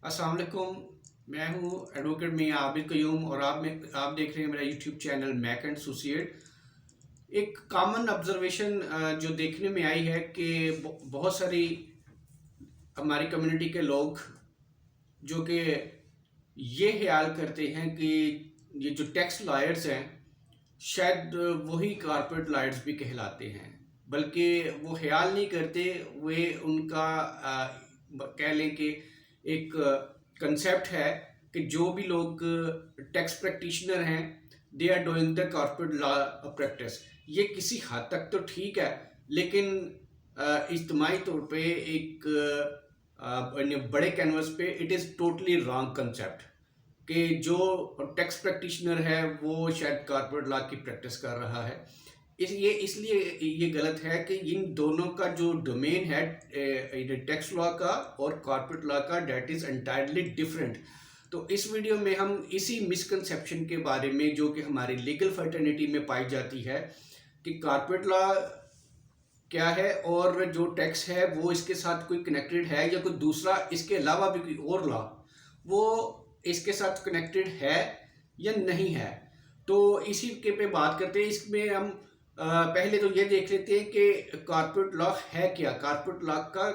अस्सलाम वालेकुम। मैं हूं एडवोकेट मियां आबिद कयूम और आप देख रहे हैं मेरा YouTube channel Mac and Associate. एक कॉमन ऑब्जर्वेशन जो देखने में आई है कि बहुत सारी हमारी कम्युनिटी के लोग जो कि ये ख्याल करते हैं कि ये जो टैक्स लॉयर्स हैं शायद वही कारपोरेट लॉयर्स भी कहलाते हैं, बल्कि वो ख्याल नहीं करते। वे उनका कह लें कि एक कंसेप्ट है कि जो भी लोग टैक्स प्रैक्टिशनर हैं they are doing the corporate law practice. ये किसी हद तक तो ठीक है, लेकिन इज्तिमाई तौर पे एक बड़े कैनवस पे it is totally wrong concept कि जो टैक्स प्रैक्टिशनर है वो शायद कॉर्पोरेट लॉ की प्रैक्टिस कर रहा है। इसलिए ये गलत है कि इन दोनों का जो डोमेन है टैक्स लॉ का और कॉर्पोरेट लॉ का, डेट इज़ एंटायरली डिफरेंट। तो इस वीडियो में हम इसी मिसकंसेप्शन के बारे में जो कि हमारी लीगल फर्टर्निटी में पाई जाती है कि कॉर्पोरेट लॉ क्या है और जो टैक्स है वो इसके साथ कोई कनेक्टेड है या कोई दूसरा इसके अलावा भी कोई और लॉ वो इसके साथ कनेक्टेड है या नहीं है। तो इसी के पे बात करते हैं। इसमें हम पहले तो ये देख लेते हैं कि कॉर्पोरेट लॉ है क्या, कॉर्पोरेट लॉ का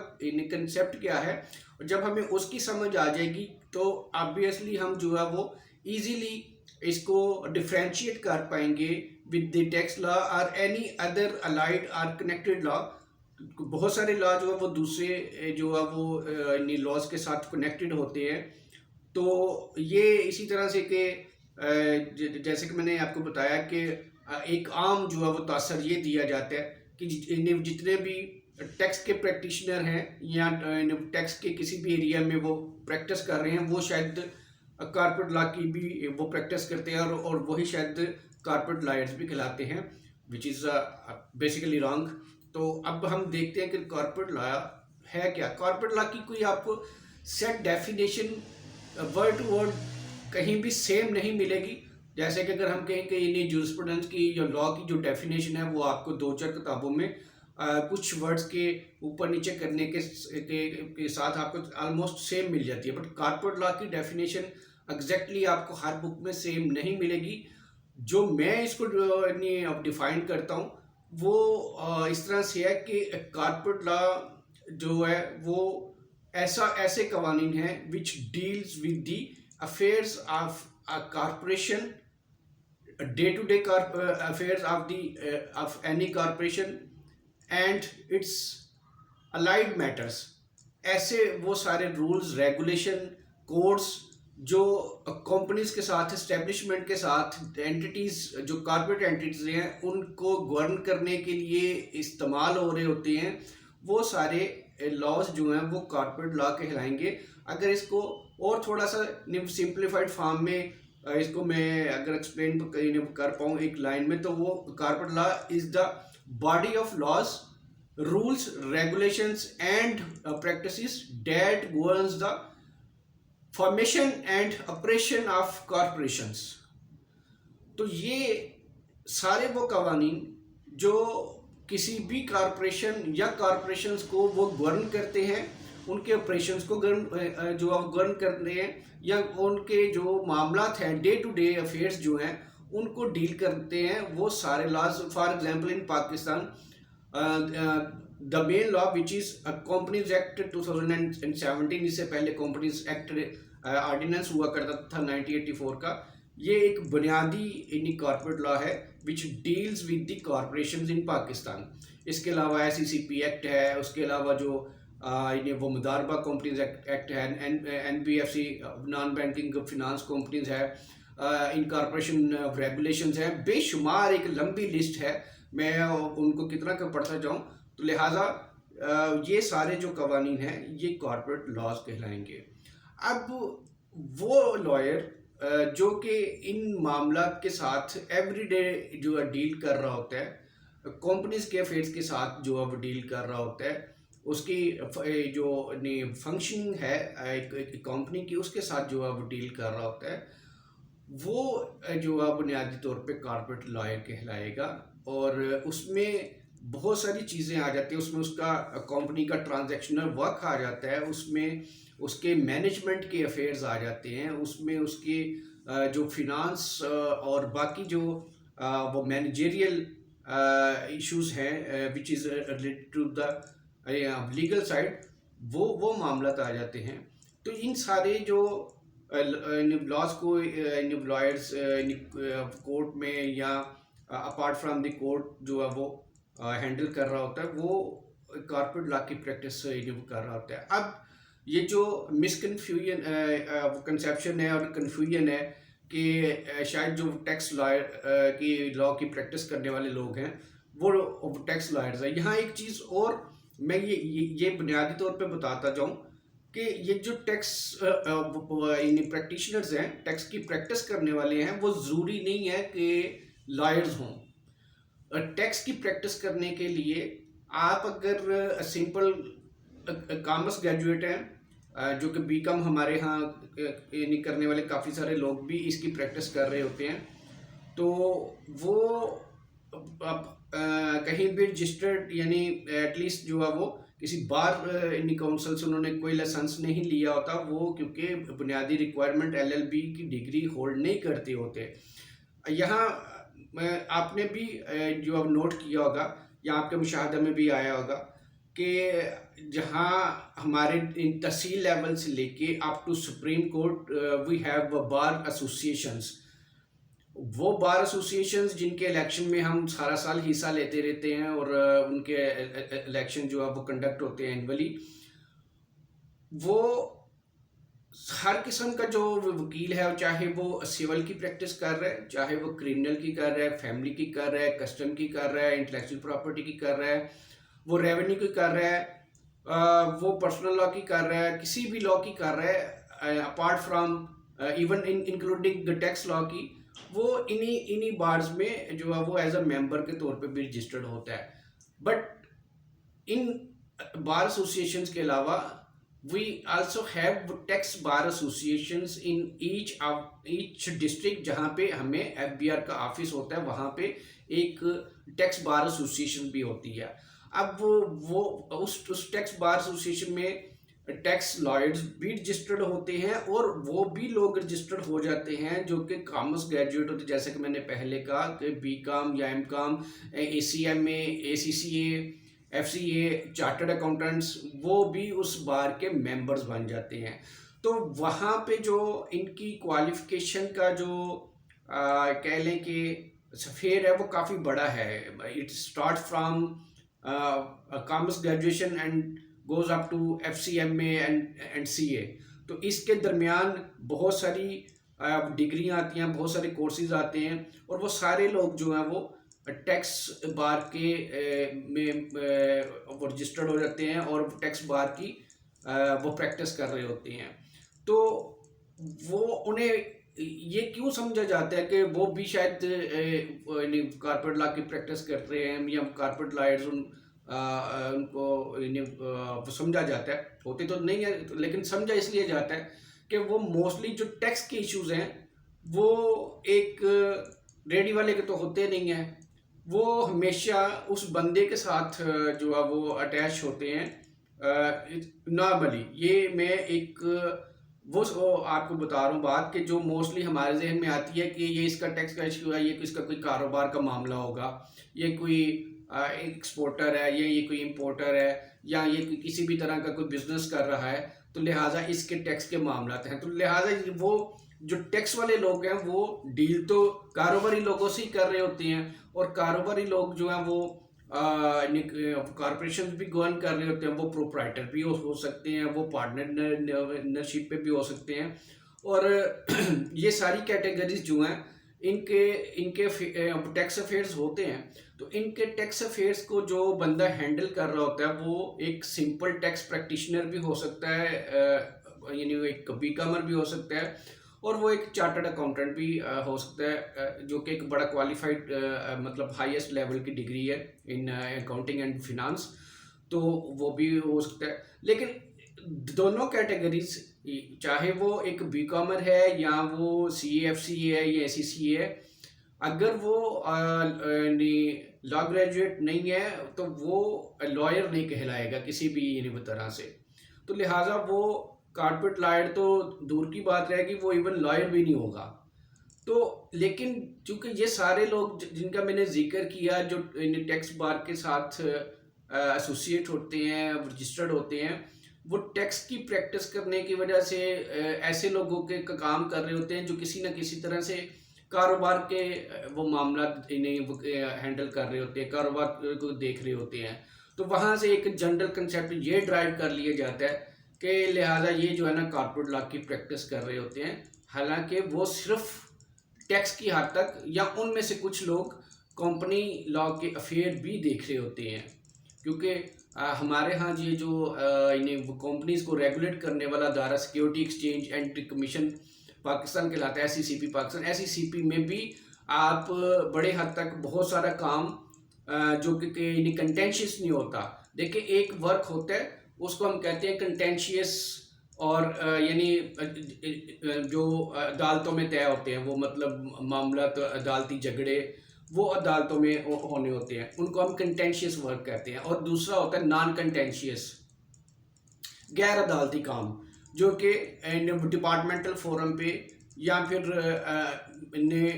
कंसेप्ट क्या है। और जब हमें उसकी समझ आ जाएगी तो ऑब्वियसली हम जो है वो इजीली इसको डिफ्रेंशिएट कर पाएंगे विद द टैक्स लॉ और एनी अदर अलाइड और कनेक्टेड लॉ। बहुत सारे लॉ जो है वो दूसरे जो है वो इन लॉज के साथ कनेक्टेड होते हैं। तो ये इसी तरह से कि जैसे कि मैंने आपको बताया कि एक आम जो है वो तासर ये दिया जाता है कि इन्हें जितने भी टैक्स के प्रैक्टिशनर हैं या टैक्स के किसी भी एरिया में वो प्रैक्टिस कर रहे हैं वो शायद कॉर्पोरेट लॉ की भी वो प्रैक्टिस करते हैं और वही शायद कॉर्पोरेट लॉयर्स भी कहलाते हैं, विच इज़ बेसिकली रॉन्ग। तो अब हम देखते हैं कि कॉर्पोरेट लॉ है क्या। कॉर्पोरेट लॉ की कोई आपको set definition word to word कहीं भी सेम नहीं मिलेगी। जैसे कि अगर हम कहें कि इन्हीं जूरिस्प्रूडेंस की या लॉ की जो डेफिनेशन है वो आपको दो चार किताबों में कुछ वर्ड्स के ऊपर नीचे करने के साथ आपको ऑलमोस्ट सेम मिल जाती है, बट कॉर्पोरेट लॉ की डेफिनेशन एग्जैक्टली आपको हर बुक में सेम नहीं मिलेगी। जो मैं इसको डिफाइन करता हूँ वो इस तरह से है कि कॉर्पोरेट लॉ जो है वो ऐसे कवानीन हैं which deals with the affairs of a corporation, day to day affairs of any corporation and its allied matters। ऐसे वो सारे रूल्स रेगुलेशन कोड्स जो कंपनीज के साथ एस्टेब्लिशमेंट के साथ एंटिटीज जो कॉर्पोरेट एंटिटीज हैं उनको गवर्न करने के लिए इस्तेमाल हो रहे होते हैं, वो सारे लॉज जो हैं वो कॉर्पोरेट लॉ कहलाएंगे। अगर इसको और थोड़ा सा सिंप्लीफाइड फॉर्म में इसको मैं अगर एक्सप्लेन कर पाऊँ एक लाइन में, तो वो corporate law is the body of laws rules regulations and practices that governs the formation and operation of corporations. तो ये सारे वो कवानीन जो किसी भी कॉरपोरेशन या कॉरपोरेशंस को वो गवर्न करते हैं, उनके ऑपरेशंस को जो आप गवर्न करते हैं या उनके जो मामलात हैं डे टू डे अफेयर्स जो हैं उनको डील करते हैं, वो सारे laws. For example in Pakistan the main law which is companies act 2017, इससे पहले कंपनीज एक्ट ऑर्डिनेंस हुआ करता था 1984 का। ये एक बुनियादी इन कॉर्पोरेट लॉ है which deals with the corporations in Pakistan. इसके अलावा SECP एक्ट है, उसके अलावा जो वो मुदारबा कंपनीज एक्ट है, NBFC non banking finance companies है, इनकॉर्पोरेशन रेगुलेशंस है, बेशुमार एक लंबी लिस्ट है। मैं उनको कितना का पढ़ता जाऊँ, तो लिहाजा ये सारे जो कवानीन हैं ये कॉर्पोरेट लॉज कहलाएंगे। अब वो लॉयर जो कि इन मामलात के साथ एवरीडे जो है डील कर रहा होता है, कंपनीज के अफेयर्स के साथ जो अब डील कर रहा होता है, उसकी जो फंक्शनिंग है एक कंपनी की उसके साथ जो अब डील कर रहा होता है, वो जो है बुनियादी तौर पे कॉर्पोरेट लॉयर कहलाएगा। और उसमें बहुत सारी चीज़ें आ जाती हैं, उसमें उसका कंपनी का ट्रांजैक्शनल वर्क आ जाता है, उसमें उसके मैनेजमेंट के अफेयर्स आ जाते हैं, उसमें उसके जो फिनांस और बाकी जो वो मैनेजेरियल इश्यूज हैं which is related to the legal side, वो मामला आ जाते हैं। तो इन सारे जो लॉज को लॉयर्स कोर्ट में या अपार्ट फ्रॉम द कोर्ट जो है वो हैंडल कर रहा होता है, वो कॉर्पोरेट लॉ की प्रैक्टिस कर रहा होता है। अब ये जो मिसकन्फ्यूजन कंसेप्शन है और कन्फ्यूजन है कि शायद जो टैक्स लॉयर की लॉ की प्रैक्टिस करने वाले लोग हैं वो टैक्स लॉयर्स हैं। यहाँ एक चीज़ और मैं ये बुनियादी तौर पे बताता जाऊँ कि ये जो टैक्स प्रैक्टिशनर्स हैं, टैक्स की प्रैक्टिस करने वाले हैं, वो ज़रूरी नहीं है कि लॉयर्स हों। टैक्स की प्रैक्टिस करने के लिए आप अगर सिंपल कॉमर्स ग्रेजुएट हैं, जो कि बीकॉम हमारे यहाँ यानी करने वाले काफ़ी सारे लोग भी इसकी प्रैक्टिस कर रहे होते हैं, तो वो अब कहीं भी रजिस्टर्ड यानी एटलीस्ट जो है वो किसी बार यानी काउंसिल से उन्होंने कोई लाइसेंस नहीं लिया होता, वो क्योंकि बुनियादी रिक्वायरमेंट एलएलबी की डिग्री होल्ड नहीं करते होते। यहाँ आपने भी जो अब नोट किया होगा या आपके मुशाहदा में भी आया होगा कि जहाँ हमारे तहसील लेवल से लेके up to supreme court we have bar associations. वो बार एसोसिएशंस जिनके इलेक्शन में हम सारा साल हिस्सा लेते रहते हैं और उनके इलेक्शन जो है वो कंडक्ट होते हैं एनुअली, वो हर किस्म का जो वकील है, चाहे वो सिविल की प्रैक्टिस कर रहा है, चाहे वो क्रिमिनल की कर रहा है, फैमिली की कर रहा है, कस्टम की कर रहा है, इंटेलेक्चुअल प्रॉपर्टी की कर रहा है, वो रेवेन्यू की कर रहा है, वो पर्सनल लॉ की कर रहा है, किसी भी लॉ की कर रहा है, apart from even including the tax law की, वो इन्हीं बार्स में जो है वो एज अ मेंबर के तौर पे भी रजिस्टर्ड होता है। बट इन बार एसोसिएशंस के अलावा we also have tax bar associations in each district, जहाँ पे हमें FBR का ऑफिस होता है, वहाँ पे एक टैक्स बार एसोसिएशन भी होती है। अब वो उस टैक्स बार एसोसिएशन में टैक्स लॉयर्स भी रजिस्टर्ड होते हैं और वो भी लोग रजिस्टर्ड हो जाते हैं जो कि कॉमर्स ग्रेजुएट होते हैं, जैसे कि मैंने पहले कहा कि बीकॉम या MCom, ACMA, ACCA, FCA, chartered accountants, वो भी उस बार के मेंबर्स बन जाते हैं। तो वहाँ पे जो इनकी क्वालिफिकेशन का जो कह लें कि सफ़ेर है वो काफ़ी बड़ा है। It start from commerce graduation and goes up to FCMA and CA। तो इसके दरमियान बहुत सारी डिग्रियाँ आती हैं, बहुत सारे कोर्सेज आते हैं, और वो सारे लोग जो हैं वो टैक्स बार के में वो रजिस्टर्ड हो जाते हैं और टैक्स बार की वो प्रैक्टिस कर रहे होते हैं। तो वो उन्हें ये क्यों समझा जाता है कि वो भी शायद कॉर्पोरेट लॉ की प्रैक्टिस कर रहे हैं या कॉर्पोरेट लॉयर्स उनको समझा जाता है, होते तो नहीं है लेकिन समझा इसलिए जाता है कि वो मोस्टली जो टैक्स के इश्यूज हैं वो एक रेडी वाले के तो होते नहीं हैं, वो हमेशा उस बंदे के साथ जो है वो अटैच होते हैं नॉर्मली। ये मैं एक वो आपको बता रहा हूँ बात कि जो मोस्टली हमारे जहन में आती है कि ये इसका टैक्स का इशू है, ये इसका कोई कारोबार का मामला होगा, ये कोई एक्सपोर्टर है, ये कोई इंपोर्टर है, या ये किसी भी तरह का कोई बिजनेस कर रहा है, तो लिहाजा इसके टैक्स के मामला हैं। तो लिहाजा वो जो टैक्स वाले लोग हैं वो डील तो कारोबारी लोगों से ही कर रहे होते हैं, और कारोबारी लोग जो हैं वो कॉरपोरेशन भी गवर्न कर रहे होते हैं, वो प्रोप्राइटर भी हो सकते हैं, वो पार्टनरशिप पे भी हो सकते हैं। और ये सारी कैटेगरीज जो हैं इनके टैक्स अफेयर्स होते हैं। तो इनके टैक्स अफेयर्स को जो बंदा हैंडल कर रहा होता है वो एक सिंपल टैक्स प्रैक्टिशनर भी हो सकता है, यानी एक बीकॉमर भी हो सकता है, और वो एक चार्टर्ड अकाउंटेंट भी हो सकता है, जो कि एक बड़ा क्वालिफाइड मतलब हाईएस्ट लेवल की डिग्री है इन अकाउंटिंग एंड फिनांस, तो वो भी हो सकता है। लेकिन दोनों कैटेगरीज, चाहे वो एक बीकॉमर है या वो CAFCA है या ACCA है, अगर वो लॉ ग्रेजुएट नहीं है तो वो लॉयर नहीं कहलाएगा किसी भी तरह से। तो लिहाजा वो कारपोरेट लॉयर तो दूर की बात रहेगी, वो इवन लॉयर भी नहीं होगा। तो लेकिन चूंकि ये सारे लोग जिनका मैंने जिक्र किया, जो टैक्स बार के साथ एसोसिएट होते हैं, रजिस्टर्ड होते हैं, वो टैक्स की प्रैक्टिस करने की वजह से ऐसे लोगों के काम कर रहे होते हैं जो किसी न किसी तरह से कारोबार के वो मामला इन्हें हैंडल कर रहे होते हैं, कारोबार को देख रहे होते हैं। तो वहाँ से एक जनरल कंसेप्ट ये ड्राइव कर लिया जाता है कि लिहाजा ये जो है ना कारपोरेट लॉ की प्रैक्टिस कर रहे होते हैं, हालांकि वो सिर्फ टैक्स की हद तक, या उनमें से कुछ लोग कंपनी लॉ के अफेयर भी देख रहे होते हैं। क्योंकि हमारे यहाँ ये जो इन्हें कंपनीज को रेगुलेट करने वाला अदारा security exchange and commission Pakistan कहलाता है, SECP पाकिस्तान। SECP में भी आप बड़े हद तक बहुत सारा काम जो कि इन्हें कंटेंशियस नहीं होता। देखिए, एक वर्क होता है उसको हम कहते हैं कंटेंशियस, और यानी जो अदालतों में तय होते हैं, वो मतलब मामला तो अदालती झगड़े वो अदालतों में होने होते हैं, उनको हम कंटेंशियस वर्क कहते हैं। और दूसरा होता है नॉन कंटेंशियस, गैर अदालती काम, जो कि डिपार्टमेंटल फोरम पे या फिर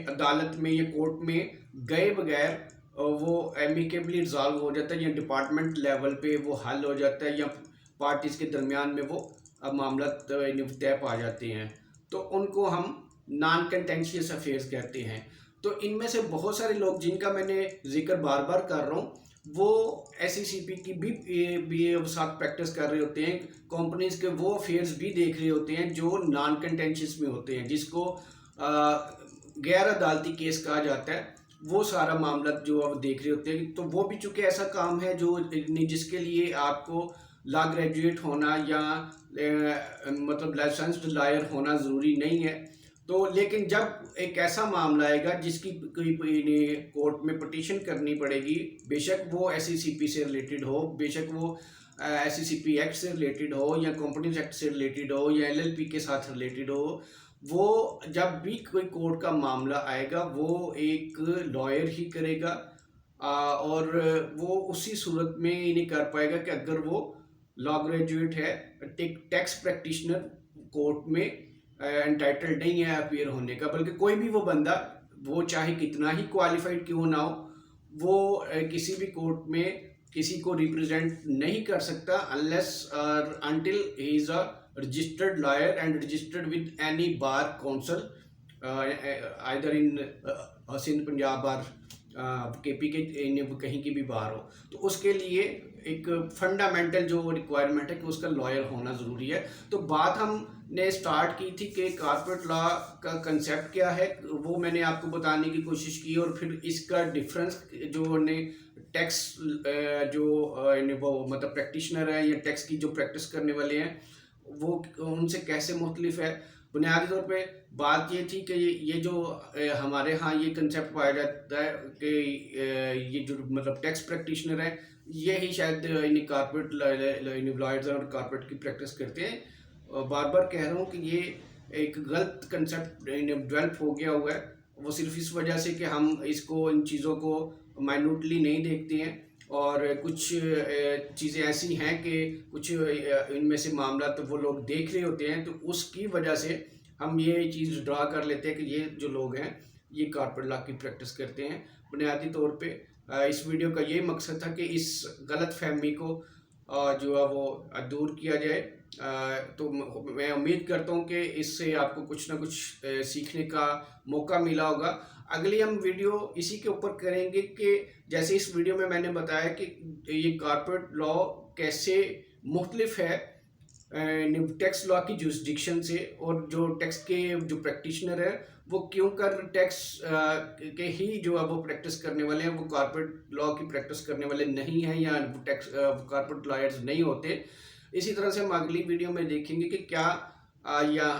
अदालत में या कोर्ट में गए बगैर वो एमिकेबली रिजॉल्व हो जाता है, या डिपार्टमेंट लेवल पे वो हल हो जाता है, या पार्टीज के दरमियान में वो मामला तय पा जाते हैं। तो उनको हम नॉन कंटेंशियस अफेयर्स कहते हैं। तो इनमें से बहुत सारे लोग जिनका मैंने जिक्र बार बार कर रहा हूँ, वो SECP की भी साथ प्रैक्टिस कर रहे होते हैं, कंपनीज के वो अफेयर्स भी देख रहे होते हैं जो नॉन कंटेंशियस में होते हैं, जिसको गैर अदालती केस कहा जाता है। वो सारा मामला जो आप देख रहे होते हैं, तो वो भी चूंकि ऐसा काम है जो जिसके लिए आपको लॉ ग्रेजुएट होना या मतलब लाइसेंस्ड लॉयर होना ज़रूरी नहीं है। तो लेकिन जब एक ऐसा मामला आएगा जिसकी कोई कोर्ट में पिटीशन करनी पड़ेगी, बेशक वो SECP से रिलेटेड हो, बेशक वो SECP एक्ट से रिलेटेड हो, या कंपनीज एक्ट से रिलेटेड हो, या LLP के साथ रिलेटेड हो, वो जब भी कोई कोर्ट का मामला आएगा वो एक लॉयर ही करेगा। और वो उसी सूरत में ही नहीं कर पाएगा कि अगर वो लॉ ग्रेजुएट है, टैक्स प्रैक्टिशनर कोर्ट में एंटाइटल्ड नहीं है अपीयर होने का। बल्कि कोई भी वो बंदा, वो चाहे कितना ही क्वालिफाइड क्यों ना हो, वो किसी भी कोर्ट में किसी को रिप्रेजेंट नहीं कर सकता unless until he is a registered lawyer and registered with any bar council either in Sindh, Punjab और KP के कहीं की भी बार हो। तो उसके लिए एक फंडामेंटल जो रिक्वायरमेंट है कि उसका लॉयर होना ज़रूरी है। तो बात हमने स्टार्ट की थी कि कारपोरेट लॉ का कंसेप्ट क्या है, वो मैंने आपको बताने की कोशिश की, और फिर इसका डिफरेंस जो ने टैक्स जो वो मतलब प्रैक्टिशनर है या टैक्स की जो प्रैक्टिस करने वाले हैं वो उनसे कैसे मुख्तलिफ है। बुनियादी तौर पे बात ये थी कि ये जो हमारे यहाँ ये कंसेप्ट पाया जाता है कि ये जो मतलब टैक्स प्रैक्टिशनर है, ये ही शायद इन्हीं कारपोरेट लॉयर्स और कारपोरेट की प्रैक्टिस करते हैं। बार बार कह रहा हूँ कि ये एक गलत कंसेप्ट डेवलप हो गया हुआ है, वो सिर्फ इस वजह से कि हम इसको इन चीज़ों को माइन्यूटली नहीं देखते हैं, और कुछ चीज़ें ऐसी हैं कि कुछ इनमें से मामला तो वो लोग देख रहे होते हैं, तो उसकी वजह से हम ये चीज़ ड्रा कर लेते हैं कि ये जो लोग हैं ये कारपोरेट लॉ की प्रैक्टिस करते हैं। बुनियादी तौर पे इस वीडियो का ये मकसद था कि इस गलत फहमी को जो है वो दूर किया जाए। तो मैं उम्मीद करता हूँ कि इससे आपको कुछ ना कुछ सीखने का मौका मिला होगा। अगली हम वीडियो इसी के ऊपर करेंगे कि जैसे इस वीडियो में मैंने बताया कि ये कारपोरेट लॉ कैसे मुख्तलिफ है टैक्स लॉ की जुरिस्डिक्शन से, और जो टैक्स के जो प्रैक्टिशनर है वो क्यों कर टैक्स के ही जो है वो प्रैक्टिस करने वाले हैं, वो कारपोरेट लॉ की प्रैक्टिस करने वाले नहीं हैं, या टैक्स कारपोरेट लॉयर्स नहीं होते। इसी तरह से हम अगली वीडियो में देखेंगे कि क्या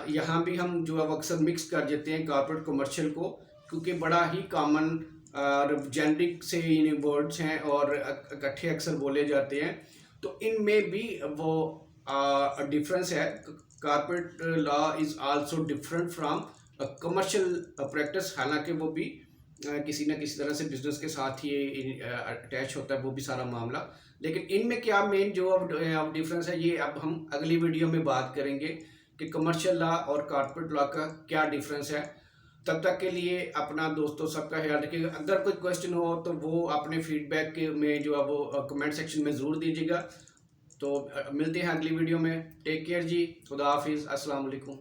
यहाँ भी हम जो है अक्सर मिक्स कर देते हैं कारपोरेट कमर्शियल को, क्योंकि बड़ा ही कॉमन जेनरिक से वर्ड्स हैं और इकट्ठे अक्सर बोले जाते हैं। तो इनमें भी वो डिफरेंस है। Corporate law is also different from commercial practice, हालांकि वो भी किसी न किसी तरह से बिजनेस के साथ ही अटैच होता है वो भी सारा मामला। लेकिन इनमें क्या मेन जो अब डिफरेंस है, ये अब हम अगली वीडियो में बात करेंगे कि कमर्शियल लॉ और कॉर्पोरेट लॉ का क्या डिफरेंस है। तब तक के लिए अपना दोस्तों सबका ख्याल रखिएगा। अगर कोई क्वेश्चन हो तो वो अपने फीडबैक में जो है वो कमेंट सेक्शन में ज़रूर दीजिएगा। तो मिलते हैं अगली वीडियो में। टेक केयर जी, खुदा हाफिज़, अस्सलाम वालेकुम।